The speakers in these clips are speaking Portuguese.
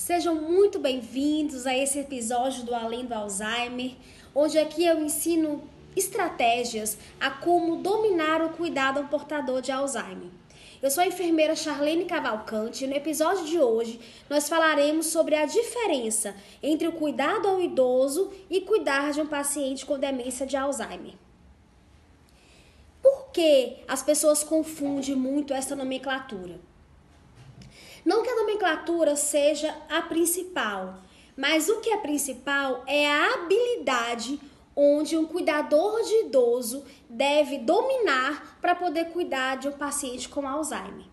Sejam muito bem-vindos a esse episódio do Além do Alzheimer, onde aqui eu ensino estratégias a como dominar o cuidado ao portador de Alzheimer. Eu sou a enfermeira Charlene Cavalcante e no episódio de hoje nós falaremos sobre a diferença entre o cuidado ao idoso e cuidar de um paciente com demência de Alzheimer. Por que as pessoas confundem muito essa nomenclatura? Não que a nomenclatura seja a principal, mas o que é principal é a habilidade onde um cuidador de idoso deve dominar para poder cuidar de um paciente com Alzheimer.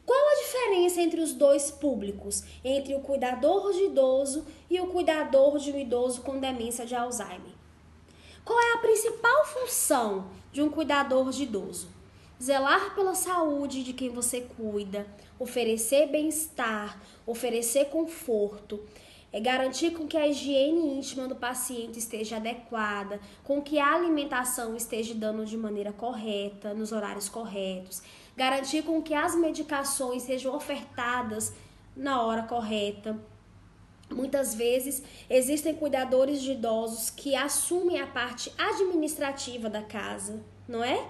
Qual a diferença entre os dois públicos, entre o cuidador de idoso e o cuidador de um idoso com demência de Alzheimer? Qual é a principal função de um cuidador de idoso? Zelar pela saúde de quem você cuida, oferecer bem-estar, oferecer conforto, garantir com que a higiene íntima do paciente esteja adequada, com que a alimentação esteja dando de maneira correta, nos horários corretos, garantir com que as medicações sejam ofertadas na hora correta. Muitas vezes existem cuidadores de idosos que assumem a parte administrativa da casa, não é?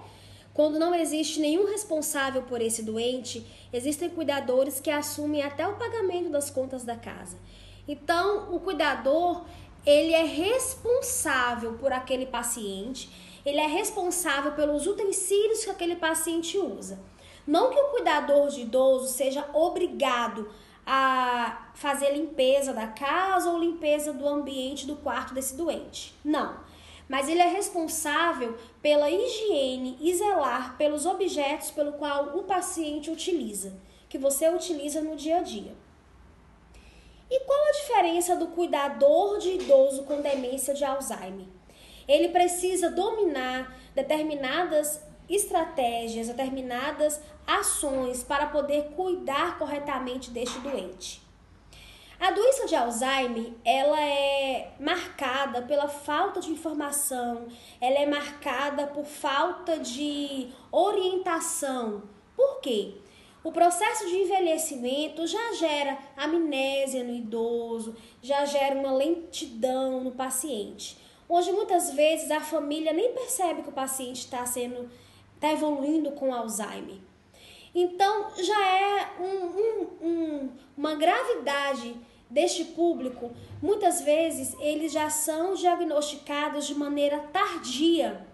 Quando não existe nenhum responsável por esse doente, existem cuidadores que assumem até o pagamento das contas da casa. Então, o cuidador, ele é responsável por aquele paciente, ele é responsável pelos utensílios que aquele paciente usa. Não que o cuidador de idoso seja obrigado a fazer limpeza da casa ou limpeza do ambiente do quarto desse doente. Não. Mas ele é responsável pela higiene e zelar pelos objetos pelo qual o paciente utiliza, que você utiliza no dia a dia. E qual a diferença do cuidador de idoso com demência de Alzheimer? Ele precisa dominar determinadas estratégias, determinadas ações para poder cuidar corretamente deste doente. A doença de Alzheimer, ela é marcada pela falta de informação, ela é marcada por falta de orientação. Por quê? O processo de envelhecimento já gera amnésia no idoso, já gera uma lentidão no paciente. Hoje, muitas vezes, a família nem percebe que o paciente está evoluindo com Alzheimer. Então, já é uma gravidade deste público. Muitas vezes, eles já são diagnosticados de maneira tardia.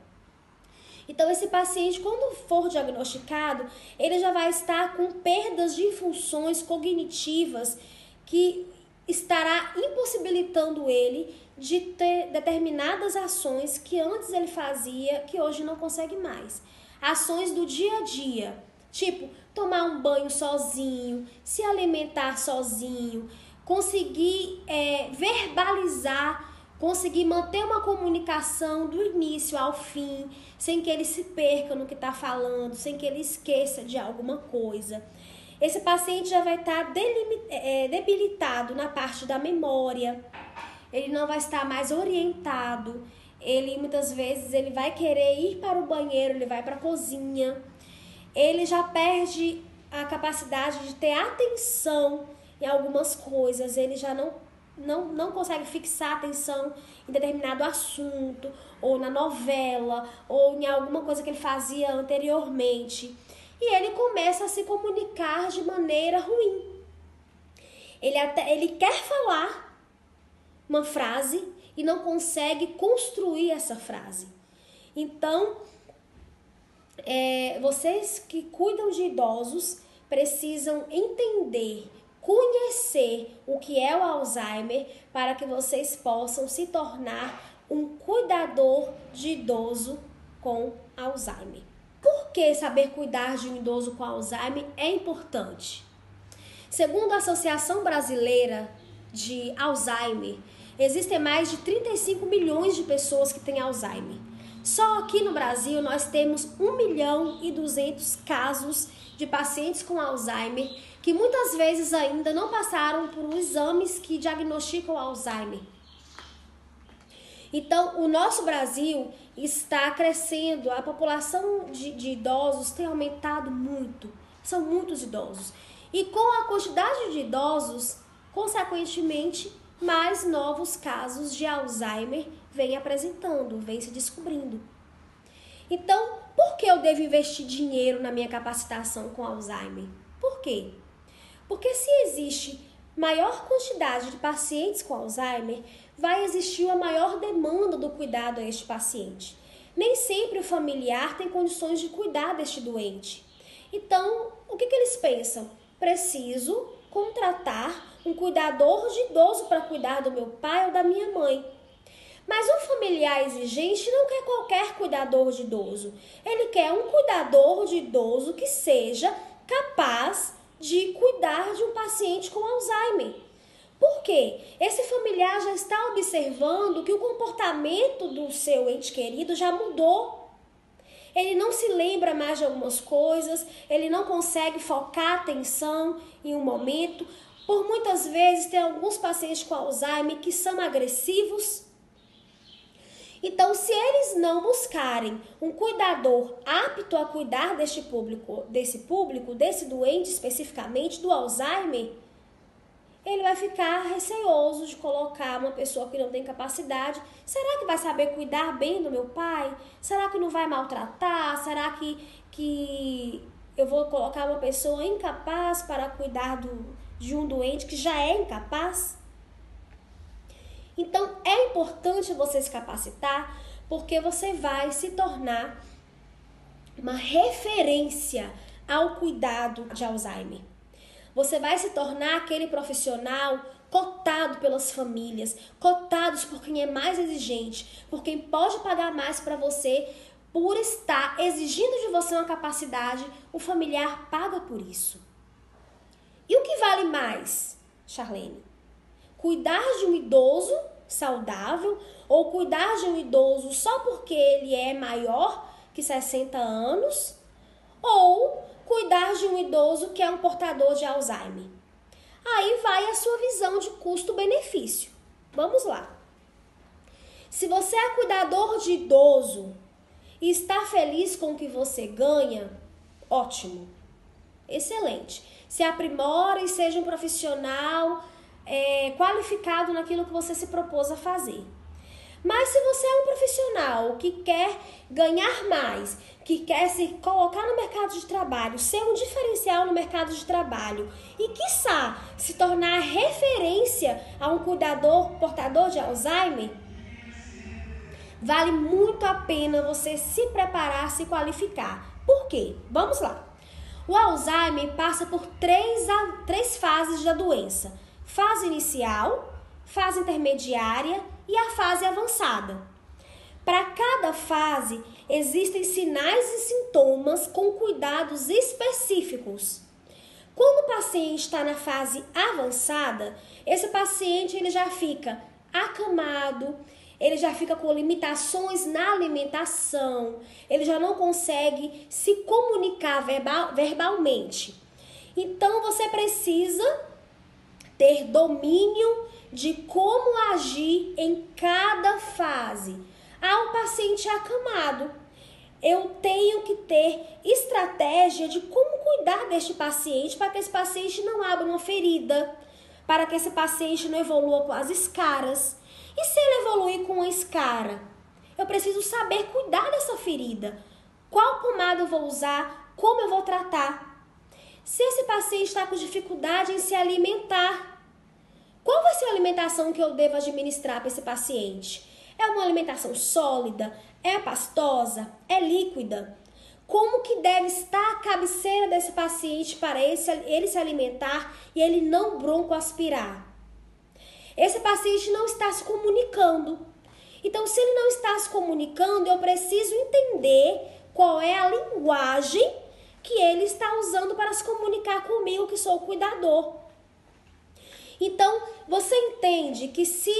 Então, esse paciente, quando for diagnosticado, ele já vai estar com perdas de funções cognitivas que estará impossibilitando ele de ter determinadas ações que antes ele fazia, que hoje não consegue mais. Ações do dia a dia, tipo tomar um banho sozinho, se alimentar sozinho, conseguir verbalizar, conseguir manter uma comunicação do início ao fim, sem que ele se perca no que está falando, sem que ele esqueça de alguma coisa. Esse paciente já vai estar debilitado na parte da memória, ele não vai estar mais orientado, ele muitas vezes ele vai querer ir para o banheiro, ele vai para a cozinha, ele já perde a capacidade de ter atenção em algumas coisas, ele já não consegue fixar atenção em determinado assunto, ou na novela, ou em alguma coisa que ele fazia anteriormente. E ele começa a se comunicar de maneira ruim. Ele quer falar uma frase e não consegue construir essa frase. Então, vocês que cuidam de idosos precisam entender, conhecer o que é o Alzheimer para que vocês possam se tornar um cuidador de idoso com Alzheimer. Por que saber cuidar de um idoso com Alzheimer é importante? Segundo a Associação Brasileira de Alzheimer, existem mais de 35 milhões de pessoas que têm Alzheimer. Só aqui no Brasil nós temos 1.200.000 casos de pacientes com Alzheimer que muitas vezes ainda não passaram por exames que diagnosticam Alzheimer. Então, o nosso Brasil está crescendo, a população de idosos tem aumentado muito, são muitos idosos. E com a quantidade de idosos Consequentemente, mais novos casos de Alzheimer vêm apresentando, vêm se descobrindo. Então, por que eu devo investir dinheiro na minha capacitação com Alzheimer? Por quê? Porque se existe maior quantidade de pacientes com Alzheimer, vai existir uma maior demanda do cuidado a este paciente. Nem sempre o familiar tem condições de cuidar deste doente. Então, o que eles pensam? Preciso contratar um cuidador de idoso para cuidar do meu pai ou da minha mãe. Mas um familiar exigente não quer qualquer cuidador de idoso. Ele quer um cuidador de idoso que seja capaz de cuidar de um paciente com Alzheimer. Por quê? Esse familiar já está observando que o comportamento do seu ente querido já mudou. Ele não se lembra mais de algumas coisas, ele não consegue focar a atenção em um momento. Por muitas vezes tem alguns pacientes com Alzheimer que são agressivos. Então, se eles não buscarem um cuidador apto a cuidar desse público, desse doente especificamente, do Alzheimer, ele vai ficar receoso de colocar uma pessoa que não tem capacidade. Será que vai saber cuidar bem do meu pai? Será que não vai maltratar? Será que eu vou colocar uma pessoa incapaz para cuidar de um doente que já é incapaz? Então, é importante você se capacitar, porque você vai se tornar uma referência ao cuidado de Alzheimer. Você vai se tornar aquele profissional cotado pelas famílias, cotados por quem é mais exigente, por quem pode pagar mais para você, por estar exigindo de você uma capacidade, o familiar paga por isso. E o que vale mais, Charlene? Cuidar de um idoso saudável ou cuidar de um idoso só porque ele é maior que 60 anos ou cuidar de um idoso que é um portador de Alzheimer? Aí vai a sua visão de custo-benefício. Vamos lá. Se você é cuidador de idoso e está feliz com o que você ganha, ótimo, excelente. Se aprimora e seja um profissional qualificado naquilo que você se propôs a fazer. Mas se você é um profissional que quer ganhar mais, que quer se colocar no mercado de trabalho, ser um diferencial no mercado de trabalho e, quiçá, se tornar referência a um cuidador portador de Alzheimer, vale muito a pena você se preparar, se qualificar. Por quê? Vamos lá. O Alzheimer passa por três fases da doença. Fase inicial, fase intermediária e a fase avançada. Para cada fase, existem sinais e sintomas com cuidados específicos. Quando o paciente está na fase avançada, esse paciente ele já fica acamado, ele já fica com limitações na alimentação, ele já não consegue se comunicar verbalmente. Então, você precisa ter domínio de como agir em cada fase. O paciente acamado, eu tenho que ter estratégia de como cuidar deste paciente para que esse paciente não abra uma ferida, para que esse paciente não evolua com as escaras. E se ele evoluir com uma escara? Eu preciso saber cuidar dessa ferida. Qual pomada eu vou usar? Como eu vou tratar? Se esse paciente está com dificuldade em se alimentar, qual vai ser a alimentação que eu devo administrar para esse paciente? É uma alimentação sólida? É pastosa? É líquida? Como que deve estar a cabeceira desse paciente para ele se alimentar e ele não broncoaspirar? Esse paciente não está se comunicando. Então, se ele não está se comunicando, eu preciso entender qual é a linguagem que ele está usando para se comunicar comigo, que sou o cuidador. Então, você entende que se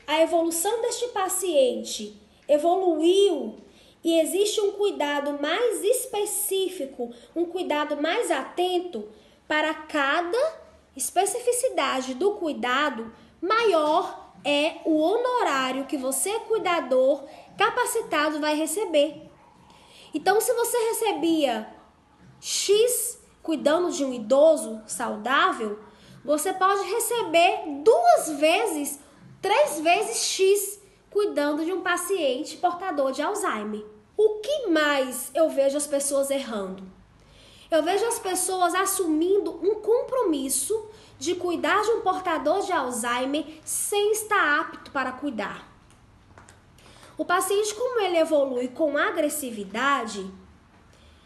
a evolução deste paciente evoluiu e existe um cuidado mais específico, um cuidado mais atento, para cada especificidade do cuidado, maior é o honorário que você, cuidador capacitado, vai receber. Então, se você recebia X cuidando de um idoso saudável, você pode receber 2 vezes, 3 vezes X cuidando de um paciente portador de Alzheimer. O que mais eu vejo as pessoas errando? Eu vejo as pessoas assumindo um compromisso de cuidar de um portador de Alzheimer sem estar apto para cuidar. O paciente, como ele evolui com agressividade,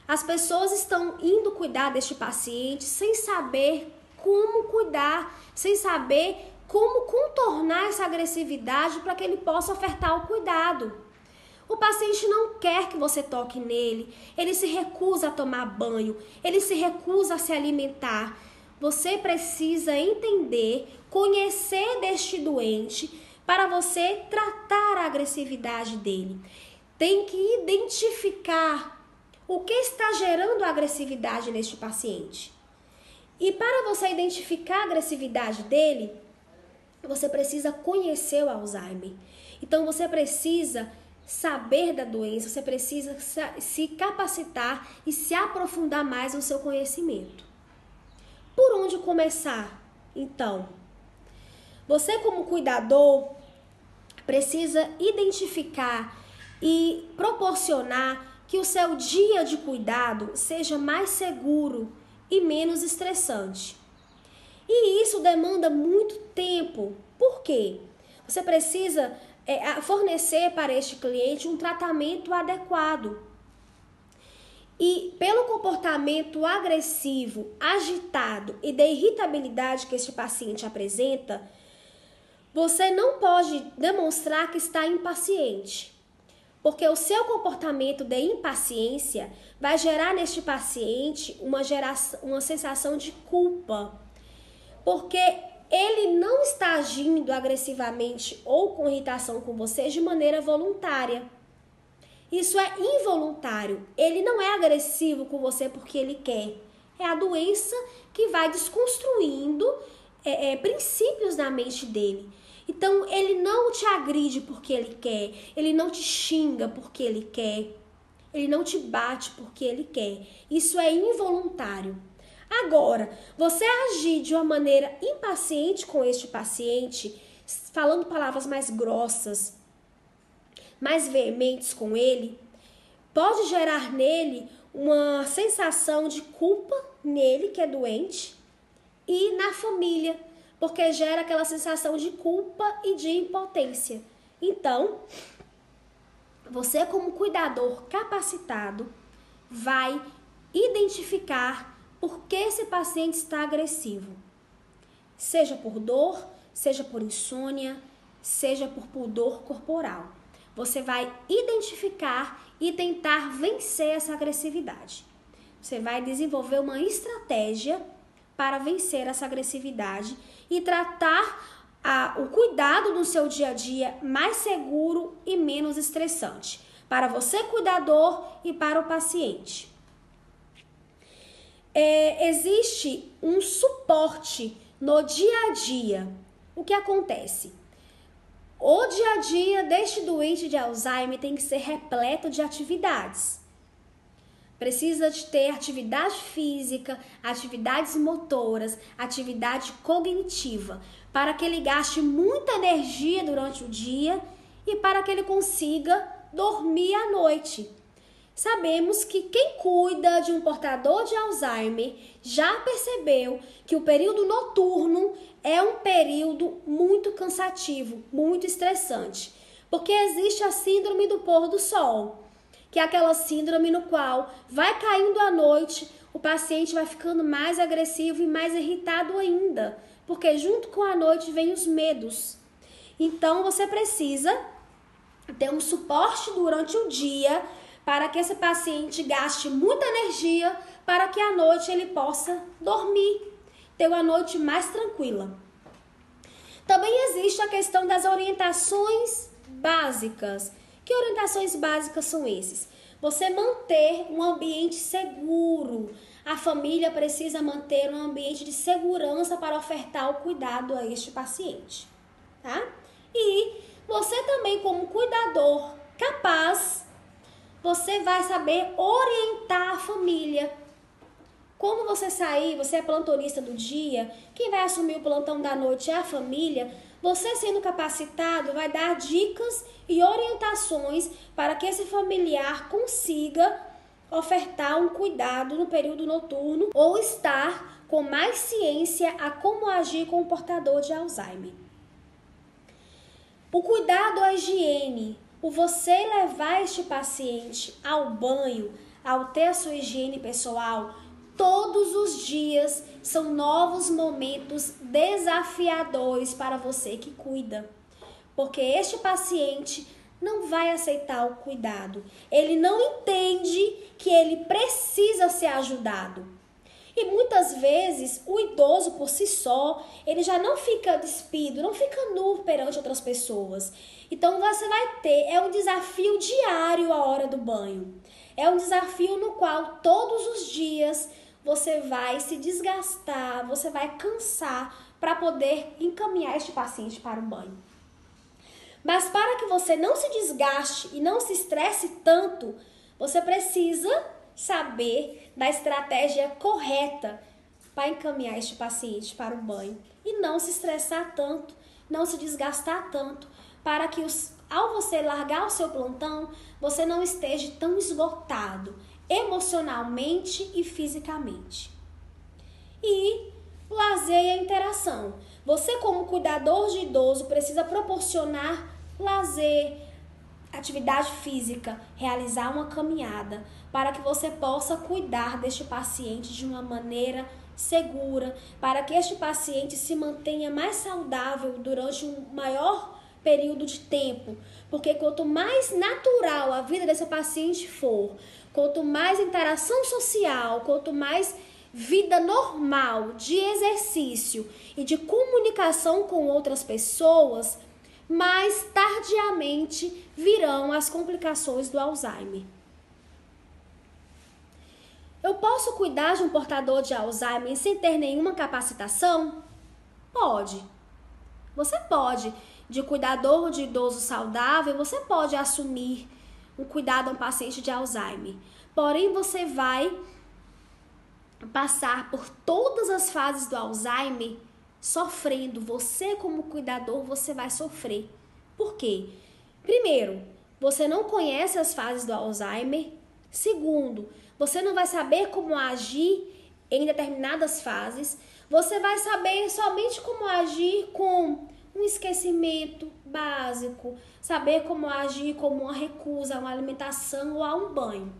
as pessoas estão indo cuidar deste paciente sem saber como cuidar, sem saber como contornar essa agressividade para que ele possa ofertar o cuidado. O paciente não quer que você toque nele, ele se recusa a tomar banho, ele se recusa a se alimentar. Você precisa entender, conhecer deste doente para você tratar a agressividade dele. Tem que identificar o que está gerando a agressividade neste paciente. E para você identificar a agressividade dele, você precisa conhecer o Alzheimer. Então você precisa saber da doença, você precisa se capacitar e se aprofundar mais no seu conhecimento. Por onde começar, então? Você, como cuidador, precisa identificar e proporcionar que o seu dia de cuidado seja mais seguro e menos estressante. E isso demanda muito tempo. Por quê? Você precisa fornecer para este cliente um tratamento adequado. E pelo comportamento agressivo, agitado e da irritabilidade que este paciente apresenta, você não pode demonstrar que está impaciente, porque o seu comportamento de impaciência vai gerar neste paciente uma sensação de culpa, porque ele não está agindo agressivamente ou com irritação com você de maneira voluntária. Isso é involuntário. Ele não é agressivo com você porque ele quer. É a doença que vai desconstruindo princípios na mente dele. Então, ele não te agride porque ele quer. Ele não te xinga porque ele quer. Ele não te bate porque ele quer. Isso é involuntário. Agora, você agir de uma maneira impaciente com este paciente, falando palavras mais grossas, mais veementes com ele, pode gerar nele uma sensação de culpa nele, que é doente, e na família, porque gera aquela sensação de culpa e de impotência. Então, você, como cuidador capacitado, vai identificar por que esse paciente está agressivo. Seja por dor, seja por insônia, seja por pudor corporal. Você vai identificar e tentar vencer essa agressividade. Você vai desenvolver uma estratégia para vencer essa agressividade e tratar o cuidado no seu dia a dia mais seguro e menos estressante, para você, cuidador, e para o paciente. Existe um suporte no dia a dia. O que acontece? O dia a dia deste doente de Alzheimer tem que ser repleto de atividades. Precisa de ter atividade física, atividades motoras, atividade cognitiva, para que ele gaste muita energia durante o dia e para que ele consiga dormir à noite. Sabemos que quem cuida de um portador de Alzheimer já percebeu que o período noturno é um período muito cansativo, muito estressante, porque existe a síndrome do pôr do sol, que é aquela síndrome no qual vai caindo a noite, o paciente vai ficando mais agressivo e mais irritado ainda, porque junto com a noite vem os medos. Então você precisa ter um suporte durante o dia para que esse paciente gaste muita energia para que à noite ele possa dormir, ter uma noite mais tranquila. Também existe a questão das orientações básicas. Que orientações básicas são esses? Você manter um ambiente seguro. A família precisa manter um ambiente de segurança para ofertar o cuidado a este paciente, tá? E você também, como cuidador capaz, você vai saber orientar a família Quando você sair, você é plantonista do dia, quem vai assumir o plantão da noite é a família. Você, sendo capacitado, vai dar dicas e orientações para que esse familiar consiga ofertar um cuidado no período noturno ou estar com mais ciência a como agir com o portador de Alzheimer. O cuidado à higiene, o você levar este paciente ao banho, ao ter a sua higiene pessoal, todos os dias são novos momentos desafiadores para você que cuida. Porque este paciente não vai aceitar o cuidado. Ele não entende que ele precisa ser ajudado. E muitas vezes o idoso por si só, ele já não fica despido, não fica nu perante outras pessoas. Então você vai ter, é um desafio diário a hora do banho. É um desafio no qual todos os dias você vai se desgastar, você vai cansar para poder encaminhar este paciente para o banho. Mas para que você não se desgaste e não se estresse tanto, você precisa saber da estratégia correta para encaminhar este paciente para o banho e não se estressar tanto, não se desgastar tanto, para que ao você largar o seu plantão, você não esteja tão esgotado emocionalmente e fisicamente. E lazer e a interação. Você, como cuidador de idoso, precisa proporcionar lazer, atividade física, realizar uma caminhada, para que você possa cuidar deste paciente de uma maneira segura, para que este paciente se mantenha mais saudável durante um maior período de tempo. Porque quanto mais natural a vida desse paciente for, quanto mais interação social, quanto mais vida normal de exercício e de comunicação com outras pessoas, mais tardiamente virão as complicações do Alzheimer. Eu posso cuidar de um portador de Alzheimer sem ter nenhuma capacitação? Pode. Você pode. De cuidador de idoso saudável, você pode assumir um cuidado a um paciente de Alzheimer. Porém, você vai passar por todas as fases do Alzheimer sofrendo. Você, como cuidador, você vai sofrer. Por quê? Primeiro, você não conhece as fases do Alzheimer. Segundo, você não vai saber como agir em determinadas fases. Você vai saber somente como agir com um esquecimento básico, saber como agir como uma recusa a uma alimentação ou a um banho.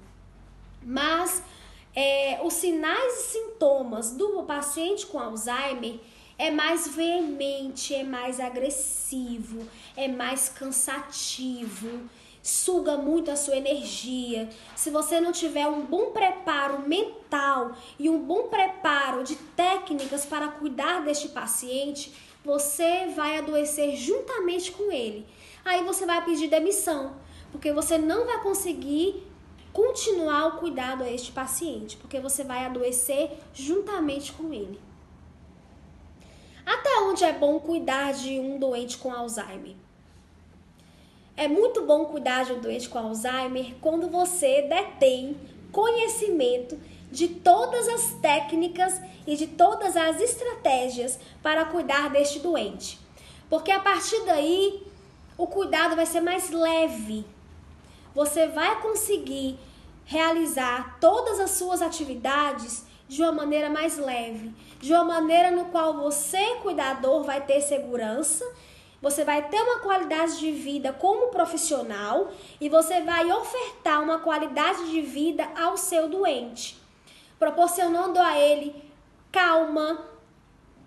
Mas os sinais e sintomas do paciente com Alzheimer é mais veemente, é mais agressivo, é mais cansativo, suga muito a sua energia. Se você não tiver um bom preparo mental e um bom preparo de técnicas para cuidar deste paciente, você vai adoecer juntamente com ele. Aí você vai pedir demissão, porque você não vai conseguir continuar o cuidado a este paciente, porque você vai adoecer juntamente com ele. Até onde é bom cuidar de um doente com Alzheimer? É muito bom cuidar de um doente com Alzheimer quando você detém conhecimento de todas as técnicas e de todas as estratégias para cuidar deste doente. Porque a partir daí, o cuidado vai ser mais leve. Você vai conseguir realizar todas as suas atividades de uma maneira mais leve, de uma maneira no qual você, cuidador, vai ter segurança, você vai ter uma qualidade de vida como profissional e você vai ofertar uma qualidade de vida ao seu doente, proporcionando a ele calma,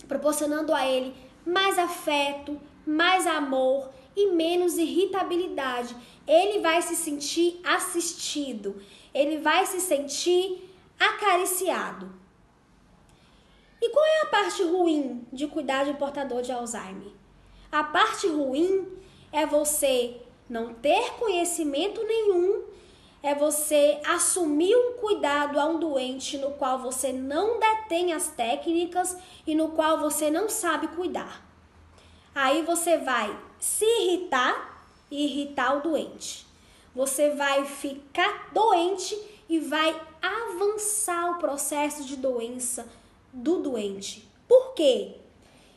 proporcionando a ele mais afeto, mais amor e menos irritabilidade. Ele vai se sentir assistido, ele vai se sentir acariciado. E qual é a parte ruim de cuidar de um portador de Alzheimer? A parte ruim é você não ter conhecimento nenhum, é você assumir um cuidado a um doente no qual você não detém as técnicas e no qual você não sabe cuidar. Aí você vai se irritar e irritar o doente. Você vai ficar doente e vai avançar o processo de doença do doente. Por quê?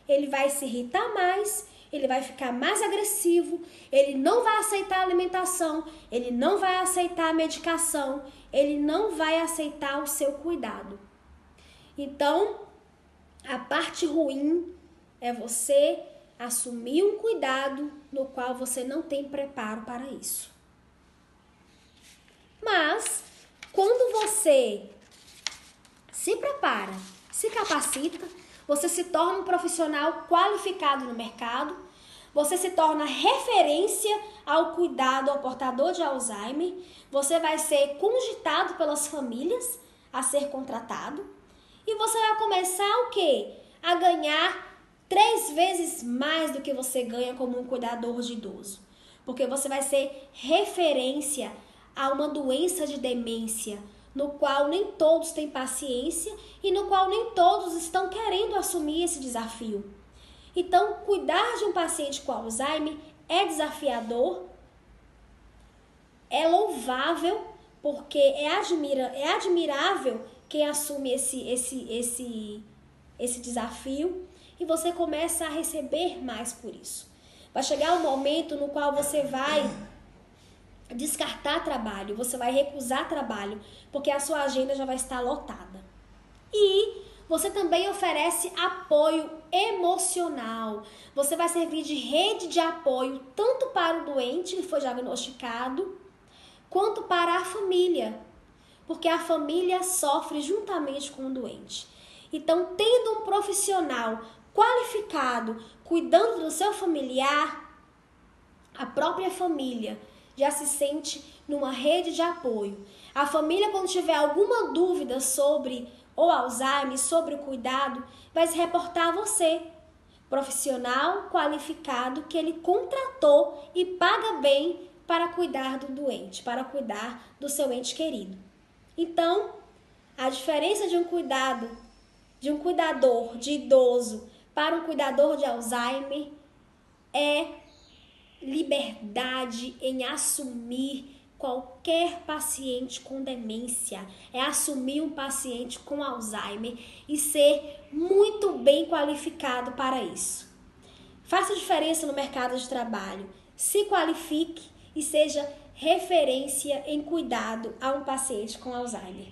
Ele vai se irritar mais, ele vai ficar mais agressivo, ele não vai aceitar a alimentação, ele não vai aceitar a medicação, ele não vai aceitar o seu cuidado. Então, a parte ruim é você assumir um cuidado no qual você não tem preparo para isso. Mas, quando você se prepara, se capacita, você se torna um profissional qualificado no mercado, você se torna referência ao cuidado ao portador de Alzheimer, você vai ser cogitado pelas famílias a ser contratado e você vai começar o quê? A ganhar 3 vezes mais do que você ganha como um cuidador de idoso. Porque você vai ser referência a uma doença de demência, no qual nem todos têm paciência e no qual nem todos estão querendo assumir esse desafio. Então, cuidar de um paciente com Alzheimer é desafiador, é louvável, porque é admirável quem assume esse desafio e você começa a receber mais por isso. Vai chegar um momento no qual você vai descartar trabalho, você vai recusar trabalho, porque a sua agenda já vai estar lotada. E você também oferece apoio emocional. Você vai servir de rede de apoio tanto para o doente que foi diagnosticado, quanto para a família, porque a família sofre juntamente com o doente. Então, tendo um profissional qualificado, cuidando do seu familiar, a própria família já se sente numa rede de apoio. A família, quando tiver alguma dúvida sobre o Alzheimer, sobre o cuidado, vai se reportar a você, profissional qualificado que ele contratou e paga bem para cuidar do doente, para cuidar do seu ente querido. Então, a diferença de um cuidador de idoso para um cuidador de Alzheimer é liberdade em assumir qualquer paciente com demência, é assumir um paciente com Alzheimer e ser muito bem qualificado para isso. Faça diferença no mercado de trabalho, se qualifique e seja referência em cuidado a um paciente com Alzheimer.